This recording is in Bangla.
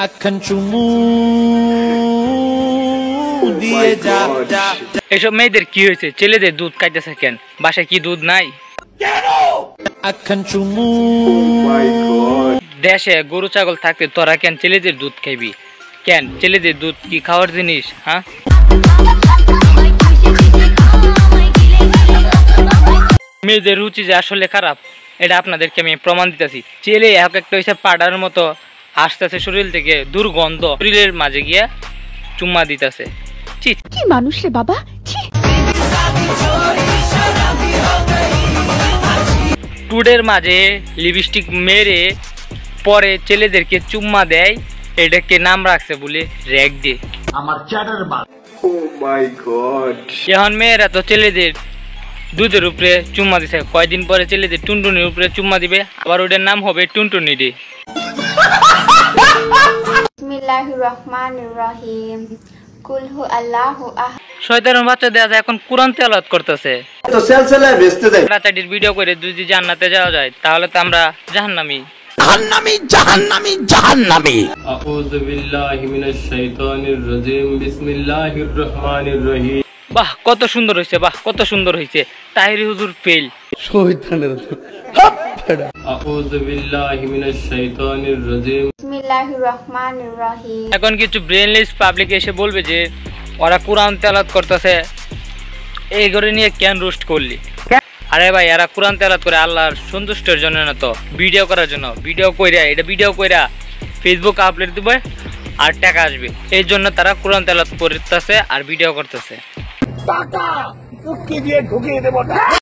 আখান চুমু দিয়ে যা। এসব মেয়েদের কি হয়েছে? ছেলেদের দুধ খাইতেছে কেন? বাসায় কি দুধ নাই? আখান চুমু দেশে গরু ছাগল থাকতে তোরা কেন ছেলেদের দুধ খাইবি? কেন ছেলেদের দুধ কি খাওয়ার জিনিস? হ্যাঁ, মেয়েদের রুচি যে আসলে খারাপ এটা আপনাদেরকে আমি প্রমাণ দিতেছি। ছেলে এক একটা হয়েছে পাড়ার মতো আসতেছে শরীর থেকে দুর্গন্ধ, শরীরের মাঝে গিয়া চুম্মা দিতেছে। কি মানুষ রে বাবা। টুডের মাঝে লিপস্টিক মেরে পরে ছেলেদেরকে চুম্মা দেয়, এটাকে নাম রাখছে বলে র্যাগ ডে। এখন মেয়েরা তো ছেলেদের দুধের উপরে চুম্মা দিছে, কয়দিন পরে ছেলেদের টুনটুনির উপরে চুম্মা দিবে, আবার ওটার নাম হবে টুনটুনি ডে। বিসমিল্লাহির রহমানির রহিম। কুল হু আল্লাহু আহাদ। শয়তানের বাচ্চা দেখা যায় এখন কুরআন তেলাওয়াত করতেছে। তো সেলসেলায় বেচতে দেয়। রাতাটির ভিডিও করে যদি জান্নাতে যাওয়া যায় তাহলে তো আমরা জাহান্নামী। আউযু বিল্লাহি মিনাশ শাইতানির রাজিম। বিসমিল্লাহির রহমানির রহিম। বাহ কত সুন্দর হয়েছে, বাহ কত সুন্দর হয়েছে। তাহিরি হুজুর ফেল। আউযু বিল্লাহি মিনাশ শাইতানির রাজিম। বিসমিল্লাহির রহমানির রহিম। এখন কিছু ব্রেনলেস পাবলিক এসে বলবে যে ওরা কোরআন তেলাওয়াত করতেছে, এই করে নিয়ে কেন রোস্ট করলি? আরে ভাই, এরা কোরআন তেলাওয়াত করে আল্লাহর সন্তুষ্টের জন্য না, তো ভিডিও করার জন্য। ভিডিও কইরা ফেসবুক আপলোড দিবে আর টাকা আসবে, এই জন্য তারা কোরআন তেলাওয়াত করতেছে আর ভিডিও করতেছে।